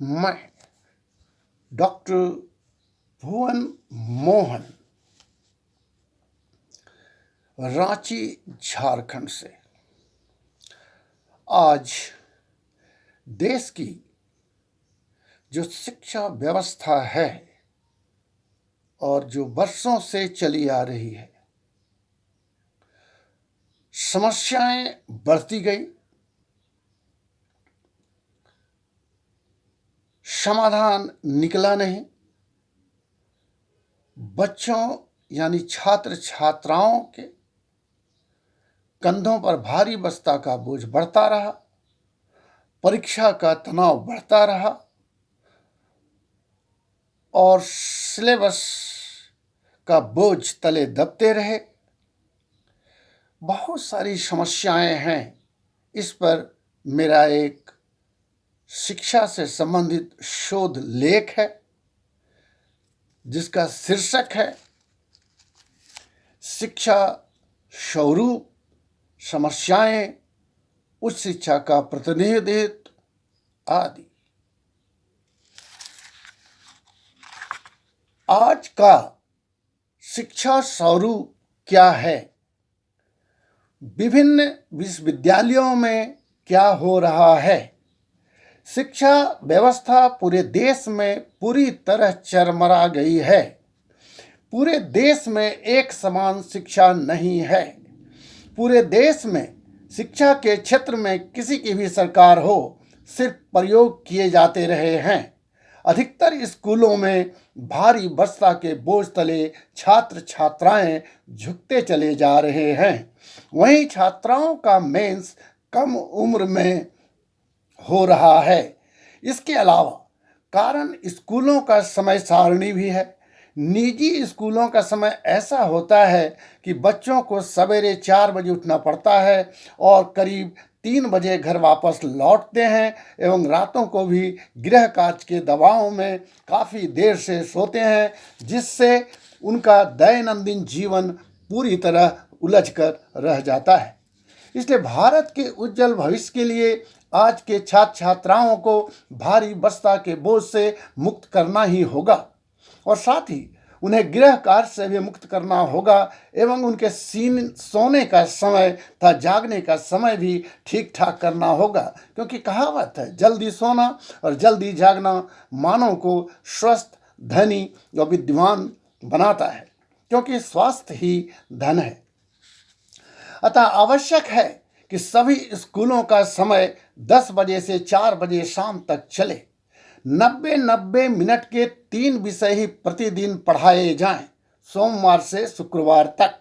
मैं डॉक्टर भुवन मोहन, रांची, झारखंड से आज देश की जो शिक्षा व्यवस्था है और जो वर्षों से चली आ रही है, समस्याएं बढ़ती गई, समाधान निकला नहीं। बच्चों यानी छात्र छात्राओं के कंधों पर भारी बस्ता का बोझ बढ़ता रहा, परीक्षा का तनाव बढ़ता रहा और सिलेबस का बोझ तले दबते रहे। बहुत सारी समस्याएं हैं। इस पर मेरा एक शिक्षा से संबंधित शोध लेख है जिसका शीर्षक है शिक्षा स्वरूप, समस्याएं, उच्च शिक्षा का प्रतिनिधित्व आदि। आज का शिक्षा स्वरूप क्या है? विभिन्न विश्वविद्यालयों में क्या हो रहा है? शिक्षा व्यवस्था पूरे देश में पूरी तरह चरमरा गई है। पूरे देश में एक समान शिक्षा नहीं है। पूरे देश में शिक्षा के क्षेत्र में किसी की भी सरकार हो, सिर्फ प्रयोग किए जाते रहे हैं। अधिकतर स्कूलों में भारी बस्ता के बोझ तले छात्र छात्राएं झुकते चले जा रहे हैं। वहीं छात्राओं का मेंस कम उम्र में हो रहा है। इसके अलावा कारण स्कूलों का समय सारणी भी है। निजी स्कूलों का समय ऐसा होता है कि बच्चों को सवेरे 4 बजे उठना पड़ता है और करीब 3 बजे घर वापस लौटते हैं एवं रातों को भी गृह कार्य के दबाव में काफ़ी देर से सोते हैं, जिससे उनका दैनंदिन जीवन पूरी तरह उलझ कर रह जाता है। इसलिए भारत के उज्जवल भविष्य के लिए आज के छात्र छात्राओं को भारी बस्ता के बोझ से मुक्त करना ही होगा और साथ ही उन्हें गृह कार्य से भी मुक्त करना होगा एवं उनके सोने का समय तथा जागने का समय भी ठीक ठाक करना होगा, क्योंकि कहावत है जल्दी सोना और जल्दी जागना मानव को स्वस्थ, धनी और विद्वान बनाता है, क्योंकि स्वास्थ्य ही धन है। अतः आवश्यक है कि सभी स्कूलों का समय 10 बजे से 4 बजे शाम तक चले। 90 मिनट के 3 विषय ही प्रतिदिन पढ़ाए जाएं, सोमवार से शुक्रवार तक।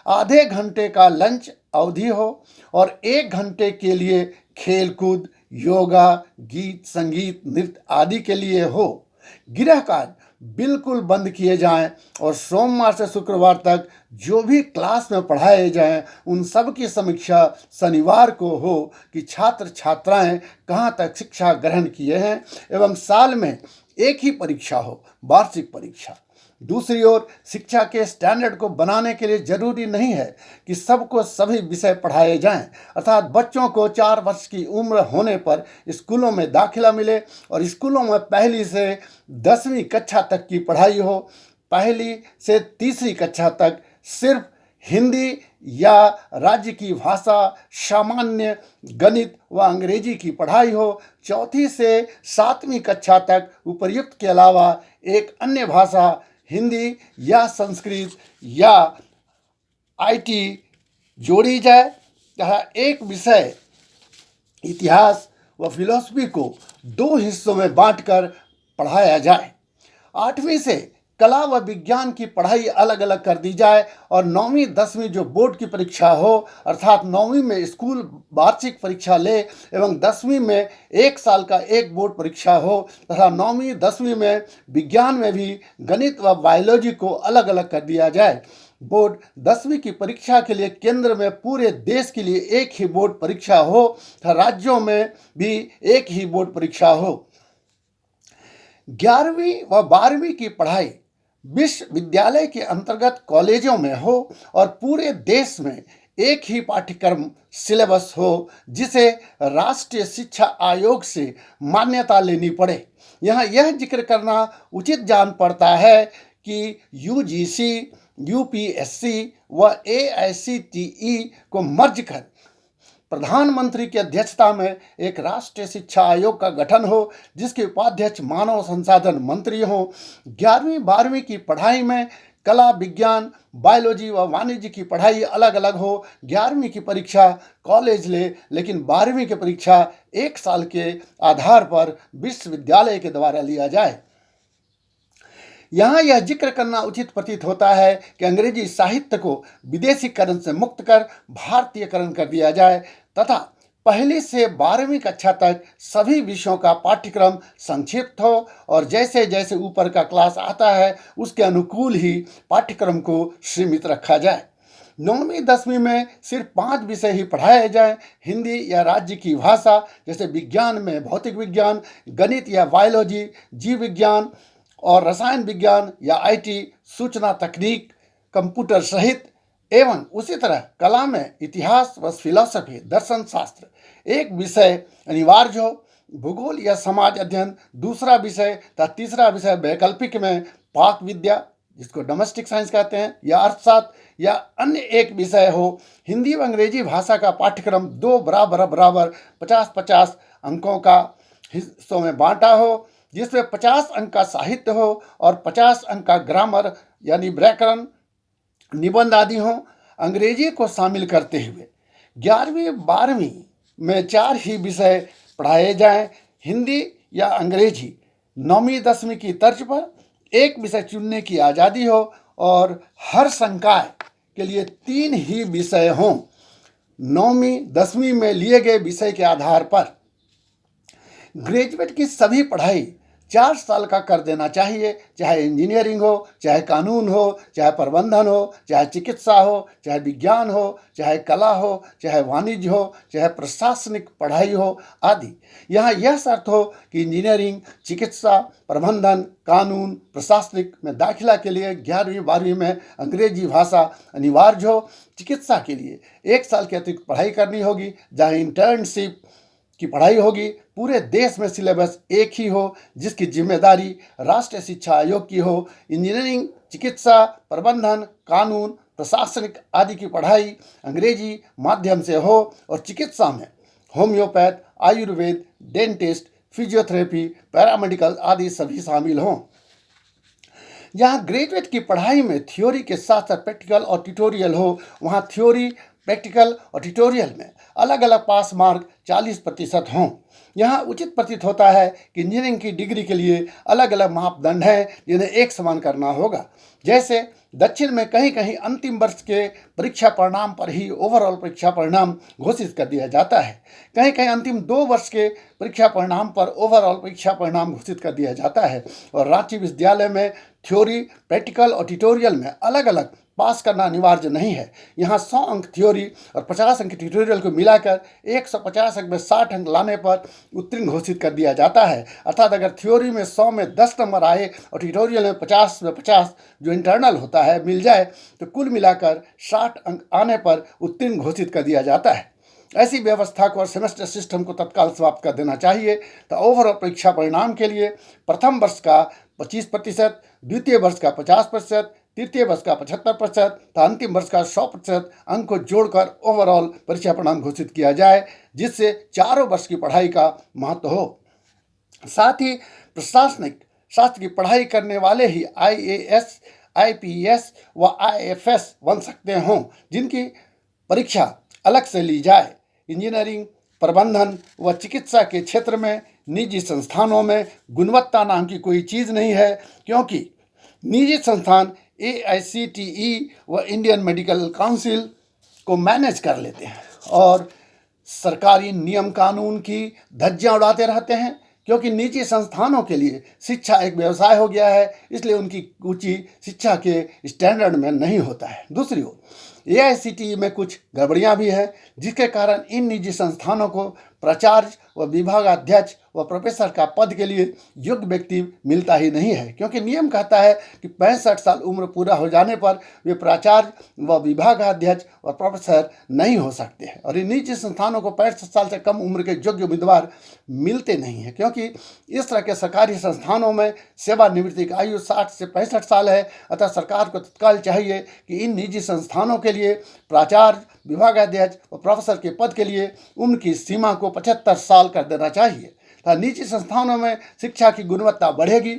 आधे घंटे का लंच अवधि हो और 1 घंटे के लिए खेल कूद, योगा, गीत, संगीत, नृत्य आदि के लिए हो। गृह कार्य बिल्कुल बंद किए जाएं और सोमवार से शुक्रवार तक जो भी क्लास में पढ़ाए जाएं उन सब की समीक्षा शनिवार को हो कि छात्र छात्राएं कहाँ तक शिक्षा ग्रहण किए हैं एवं साल में एक ही परीक्षा हो, वार्षिक परीक्षा। दूसरी ओर शिक्षा के स्टैंडर्ड को बनाने के लिए जरूरी नहीं है कि सबको सभी विषय पढ़ाए जाएं, अर्थात बच्चों को 4 वर्ष की उम्र होने पर स्कूलों में दाखिला मिले और स्कूलों में पहली से 10वीं कक्षा तक की पढ़ाई हो। पहली से तीसरी कक्षा तक सिर्फ हिंदी या राज्य की भाषा, सामान्य, गणित व अंग्रेजी की पढ़ाई हो। चौथी से 7वीं कक्षा तक उपर्युक्त के अलावा एक अन्य भाषा, हिंदी या संस्कृत या आईटी जोड़ी जाए तथा एक विषय इतिहास व फिलॉसफी को 2 हिस्सों में बांटकर पढ़ाया जाए। 8वीं से कला व विज्ञान की पढ़ाई अलग अलग कर दी जाए और 9वीं 10वीं जो बोर्ड की परीक्षा हो, अर्थात 9वीं में स्कूल वार्षिक परीक्षा ले एवं 10वीं में 1 साल का एक बोर्ड परीक्षा हो तथा 9वीं 10वीं में विज्ञान में भी गणित व बायोलॉजी को अलग अलग कर दिया जाए। बोर्ड 10वीं की परीक्षा के लिए केंद्र में पूरे देश के लिए एक ही बोर्ड परीक्षा हो तथा राज्यों में भी एक ही बोर्ड परीक्षा हो। 11वीं व 12वीं की पढ़ाई विश्वविद्यालय के अंतर्गत कॉलेजों में हो और पूरे देश में एक ही पाठ्यक्रम सिलेबस हो जिसे राष्ट्रीय शिक्षा आयोग से मान्यता लेनी पड़े। यहाँ यह जिक्र करना उचित जान पड़ता है कि यूजीसी, यूपीएससी व एआईसीटीई को मर्ज कर प्रधानमंत्री की अध्यक्षता में एक राष्ट्रीय शिक्षा आयोग का गठन हो, जिसके उपाध्यक्ष मानव संसाधन मंत्री हों। 11वीं 12वीं की पढ़ाई में कला, विज्ञान, बायोलॉजी व वाणिज्य की पढ़ाई अलग अलग हो। 11वीं की परीक्षा कॉलेज ले, लेकिन 12वीं की परीक्षा 1 साल के आधार पर विश्वविद्यालय के द्वारा लिया जाए। यहाँ यह जिक्र करना उचित प्रतीत होता है कि अंग्रेजी साहित्य को विदेशीकरण से मुक्त कर भारतीयकरण कर दिया जाए तथा पहली से 12वीं कक्षा तक सभी विषयों का पाठ्यक्रम संक्षिप्त हो और जैसे जैसे ऊपर का क्लास आता है उसके अनुकूल ही पाठ्यक्रम को सीमित रखा जाए। 9वीं 10वीं में सिर्फ 5 विषय ही पढ़ाए जाएं। हिंदी या राज्य की भाषा, जैसे विज्ञान में भौतिक विज्ञान, गणित या बायोलॉजी, जीव विज्ञान और रसायन विज्ञान या आईटी, सूचना तकनीक, कंप्यूटर सहित, एवं उसी तरह कला में इतिहास व फिलॉसफी, दर्शन शास्त्र एक विषय अनिवार्य हो। भूगोल या समाज अध्ययन दूसरा विषय तथा तीसरा विषय वैकल्पिक में पाक विद्या, जिसको डोमेस्टिक साइंस कहते हैं, या अर्थशास्त्र या अन्य एक विषय हो। हिंदी व अंग्रेजी भाषा का पाठ्यक्रम 2 बराबर 50-50 अंकों का हिस्सों में बांटा हो, जिसमें 50 अंक का साहित्य हो और 50 अंक का ग्रामर यानी व्याकरण, निबंध आदि हो। अंग्रेजी को शामिल करते हुए 11वीं 12वीं में 4 ही विषय पढ़ाए जाएं। हिंदी या अंग्रेजी 9वीं 10वीं की तर्ज पर एक विषय चुनने की आज़ादी हो और हर संकाय के लिए 3 ही विषय हों। 9वीं 10वीं में लिए गए विषय के आधार पर ग्रेजुएट की सभी पढ़ाई 4 साल का कर देना चाहिए, चाहे इंजीनियरिंग हो, चाहे कानून हो, चाहे प्रबंधन हो, चाहे चिकित्सा हो, चाहे विज्ञान हो, चाहे कला हो, चाहे वाणिज्य हो, चाहे प्रशासनिक पढ़ाई हो आदि। यहाँ यह शर्त हो कि इंजीनियरिंग, चिकित्सा, प्रबंधन, कानून, प्रशासनिक में दाखिला के लिए 11वीं 12वीं में अंग्रेजी भाषा अनिवार्य हो। चिकित्सा के लिए 1 साल की अतिरिक्त पढ़ाई करनी होगी, जहाँ इंटर्नशिप की पढ़ाई होगी। पूरे देश में सिलेबस एक ही हो, जिसकी जिम्मेदारी राष्ट्रीय शिक्षा आयोग की हो। इंजीनियरिंग, चिकित्सा, प्रबंधन, कानून, प्रशासनिक आदि की पढ़ाई अंग्रेजी माध्यम से हो और चिकित्सा में homeopath, Ayurveda, dentist, physiotherapy, paramedical आदि सभी शामिल हों। जहाँ ग्रेजुएट की पढ़ाई में थ्योरी के साथ साथ प्रैक्टिकल और ट्यूटोरियल हो, वहाँ थ्योरी, प्रैक्टिकल और ट्यूटोरियल में अलग अलग पास मार्क 40% हों। यहाँ उचित प्रतीत होता है कि इंजीनियरिंग की डिग्री के लिए अलग अलग मापदंड हैं जिन्हें एक समान करना होगा। जैसे दक्षिण में कहीं कहीं अंतिम वर्ष के परीक्षा परिणाम पर ही ओवरऑल परीक्षा परिणाम घोषित कर दिया जाता है, कहीं कहीं अंतिम 2 वर्ष के परीक्षा परिणाम पर ओवरऑल परीक्षा परिणाम घोषित कर दिया जाता है। और रांची विश्वविद्यालय में थ्योरी, प्रैक्टिकल और ट्यूटोरियल में अलग अलग पास करना अनिवार्य नहीं है। यहाँ 100 अंक थ्योरी और 50 अंक ट्यूटोरियल को मिलाकर 150 अंक में 60 अंक लाने पर उत्तीर्ण घोषित कर दिया जाता है। अर्थात अगर थ्योरी में 100 में 10 नंबर आए और ट्यूटोरियल में 50 में 50 जो इंटरनल होता है मिल जाए तो कुल मिलाकर 60 अंक आने पर उत्तीर्ण घोषित कर दिया जाता है। ऐसी व्यवस्था को और सेमेस्टर सिस्टम को तत्काल समाप्त कर देना चाहिए। तो ओवरऑल परीक्षा परिणाम के लिए प्रथम वर्ष का 25%, द्वितीय वर्ष का 50%, तृतीय वर्ष का 75% तथा अंतिम वर्ष का 100% अंक को जोड़कर ओवरऑल परीक्षा परिणाम घोषित किया जाए, जिससे चारों वर्ष की पढ़ाई का महत्व हो। साथ ही प्रशासनिक शास्त्र की पढ़ाई करने वाले ही IAS, IPS व IFS बन सकते हों, जिनकी परीक्षा अलग से ली जाए। इंजीनियरिंग, प्रबंधन व चिकित्सा के क्षेत्र में निजी संस्थानों में गुणवत्ता नाम की कोई चीज़ नहीं है, क्योंकि निजी संस्थान AICTE व इंडियन मेडिकल काउंसिल को मैनेज कर लेते हैं और सरकारी नियम कानून की धज्जियां उड़ाते रहते हैं। क्योंकि निजी संस्थानों के लिए शिक्षा एक व्यवसाय हो गया है, इसलिए उनकी रुचि शिक्षा के स्टैंडर्ड में नहीं होता है। दूसरी ओर AICTE में कुछ गड़बड़ियां भी हैं, जिसके कारण इन निजी संस्थानों को प्राचार्य व विभागाध्यक्ष व प्रोफेसर का पद के लिए योग्य व्यक्ति मिलता ही नहीं है, क्योंकि नियम कहता है कि 65 साल उम्र पूरा हो जाने पर वे प्राचार्य व विभागाध्यक्ष व प्रोफेसर नहीं हो सकते हैं। और इन निजी संस्थानों को 65 साल से कम उम्र के योग्य उम्मीदवार मिलते नहीं हैं, क्योंकि इस तरह के सरकारी संस्थानों में सेवानिवृत्ति की आयु 60 से 65 साल है। अतः सरकार को तत्काल चाहिए कि इन निजी संस्थानों के लिए प्राचार्य, विभागाध्यक्ष व प्रोफेसर के पद के लिए उम्र की सीमा को 75 साल कर देना चाहिए। निजी संस्थानों में शिक्षा की गुणवत्ता बढ़ेगी।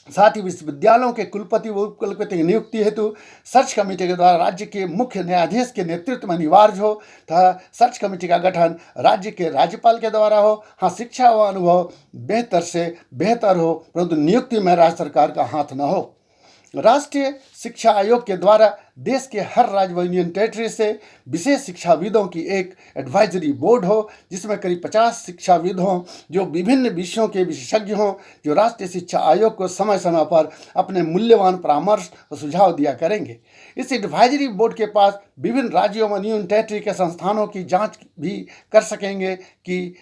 साथ ही विश्वविद्यालयों के कुलपति व उपकुलपति की नियुक्ति हेतु सर्च कमेटी के द्वारा राज्य के मुख्य न्यायाधीश के नेतृत्व में अनिवार्य हो तथा सर्च कमेटी का गठन राज्य के राज्यपाल के द्वारा हो। हाँ, शिक्षा व अनुभव बेहतर से बेहतर हो, परंतु नियुक्ति में राज्य सरकार का हाथ न हो। राष्ट्रीय शिक्षा आयोग के द्वारा देश के हर राज्य व यूनियन टेरिटरी से विशेष शिक्षाविदों की एक एडवाइजरी बोर्ड हो, जिसमें करीब 50 शिक्षाविद हों जो विभिन्न विषयों के विशेषज्ञ हों, जो राष्ट्रीय शिक्षा आयोग को समय समय पर अपने मूल्यवान परामर्श और सुझाव दिया करेंगे। इस एडवाइजरी बोर्ड के पास विभिन्न राज्यों व यूनियन टेरिटरी के संस्थानों की जाँच भी कर सकेंगे कि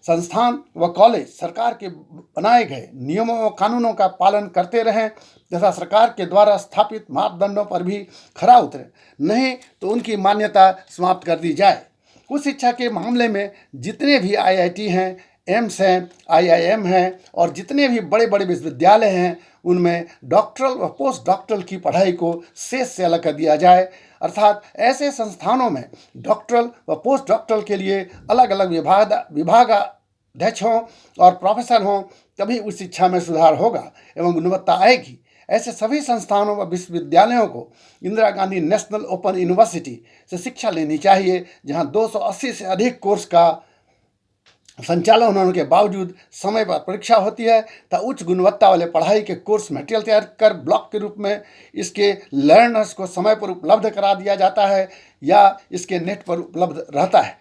संस्थान व कॉलेज सरकार के बनाए गए नियमों व कानूनों का पालन करते रहें तथा सरकार के द्वारा स्थापित मापदंडों पर भी खरा उतरे, नहीं तो उनकी मान्यता समाप्त कर दी जाए। उच्च शिक्षा के मामले में जितने भी IIT हैं, एम्स हैं, IIM हैं और जितने भी बड़े बड़े विश्वविद्यालय हैं, उनमें डॉक्टरल व पोस्ट डॉक्टरल की पढ़ाई को शेष से अलग कर दिया जाए। अर्थात ऐसे संस्थानों में डॉक्टरल व पोस्ट डॉक्टरल के लिए अलग अलग विभागाध्यक्ष हों और प्रोफेसर हों, तभी उस शिक्षा में सुधार होगा एवं गुणवत्ता आएगी। ऐसे सभी संस्थानों व विश्वविद्यालयों को Indira Gandhi national open university से शिक्षा लेनी चाहिए, जहां 280 से अधिक कोर्स का संचालन होने के बावजूद समय पर परीक्षा होती है तथा उच्च गुणवत्ता वाले पढ़ाई के कोर्स मटेरियल तैयार कर ब्लॉक के रूप में इसके लर्नर्स को समय पर उपलब्ध करा दिया जाता है या इसके नेट पर उपलब्ध रहता है।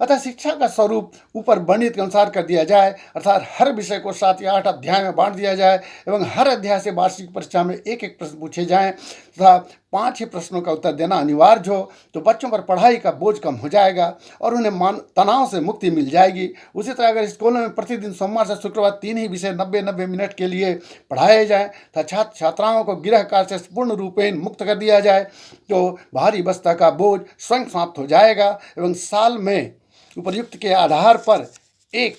अतः शिक्षा का स्वरूप ऊपर वर्णित के अनुसार कर दिया जाए, अर्थात हर विषय को 7 या 8 अध्याय में बांट दिया जाए एवं हर अध्याय से वार्षिक परीक्षा में एक एक प्रश्न पूछे जाएं तथा 5 ही प्रश्नों का उत्तर देना अनिवार्य हो, तो बच्चों पर पढ़ाई का बोझ कम हो जाएगा और उन्हें तनाव से मुक्ति मिल जाएगी। उसी तरह अगर स्कूलों में प्रतिदिन सोमवार से शुक्रवार 3 ही विषय 90-90 मिनट के लिए पढ़ाए जाएँ तथा छात्र छात्राओं को गृह कार्य से पूर्ण रूपेण मुक्त कर दिया जाए, तो भारी बस्ता का बोझ स्वयं समाप्त हो जाएगा एवं साल में उपर्युक्त के आधार पर एक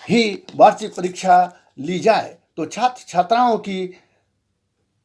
ही वार्षिक परीक्षा ली जाए तो छात्र छात्राओं की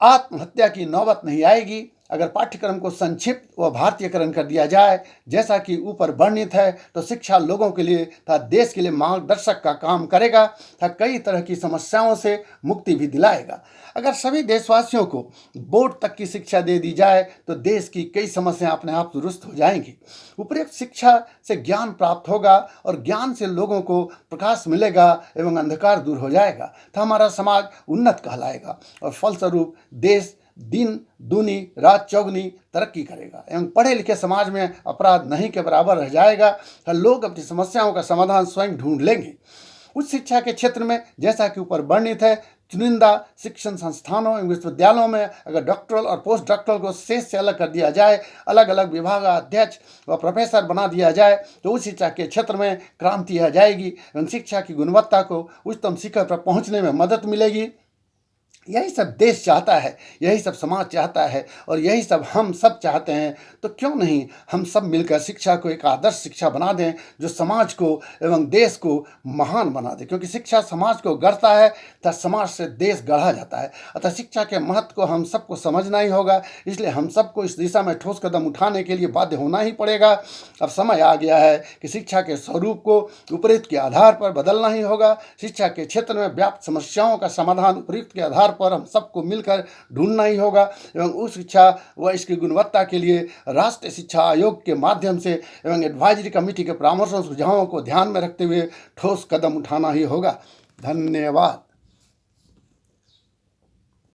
आत्महत्या की नौबत नहीं आएगी। अगर पाठ्यक्रम को संक्षिप्त व भारतीयकरण कर दिया जाए जैसा कि ऊपर वर्णित है, तो शिक्षा लोगों के लिए तथा देश के लिए मार्गदर्शक का काम करेगा तथा कई तरह की समस्याओं से मुक्ति भी दिलाएगा। अगर सभी देशवासियों को बोर्ड तक की शिक्षा दे दी जाए तो देश की कई समस्याएं अपने आप दुरुस्त हो जाएंगी। उपयुक्त शिक्षा से ज्ञान प्राप्त होगा और ज्ञान से लोगों को प्रकाश मिलेगा एवं अंधकार दूर हो जाएगा तो हमारा समाज उन्नत कहलाएगा और फलस्वरूप देश दिन दूनी रात चौगुनी तरक्की करेगा एवं पढ़े लिखे समाज में अपराध नहीं के बराबर रह जाएगा तो लोग अपनी समस्याओं का समाधान स्वयं ढूंढ लेंगे। उच्च शिक्षा के क्षेत्र में जैसा कि ऊपर वर्णित है, चुनिंदा शिक्षण संस्थानों एवं विश्वविद्यालयों में अगर डॉक्टरल और पोस्ट डॉक्टरल को शेष से अलग कर दिया जाए, अलग अलग विभागाध्यक्ष व प्रोफेसर बना दिया जाए, तो उच्च शिक्षा के क्षेत्र में क्रांति आ जाएगी एवं शिक्षा की गुणवत्ता को उच्चतम शिखर पर पहुंचने में मदद मिलेगी। यही सब देश चाहता है, यही सब समाज चाहता है और यही सब हम सब चाहते हैं। तो क्यों नहीं हम सब मिलकर शिक्षा को एक आदर्श शिक्षा बना दें जो समाज को एवं देश को महान बना दे, क्योंकि शिक्षा समाज को गढ़ता है तथा समाज से देश गढ़ा जाता है। अतः शिक्षा के महत्व को हम सबको समझना ही होगा, इसलिए हम सबको इस दिशा में ठोस कदम उठाने के लिए बाध्य होना ही पड़ेगा। अब समय आ गया है कि शिक्षा के स्वरूप को उपयुक्त के आधार पर बदलना ही होगा। शिक्षा के क्षेत्र में व्याप्त समस्याओं का समाधान उपयुक्त के आधार पर हम सबको मिलकर ढूंढना ही होगा एवं उस शिक्षा व इसकी गुणवत्ता के लिए राष्ट्रीय शिक्षा आयोग के माध्यम से एवं एडवाइजरी कमेटी के परामर्शों सुझावों को ध्यान में रखते हुए ठोस कदम उठाना ही होगा। धन्यवाद।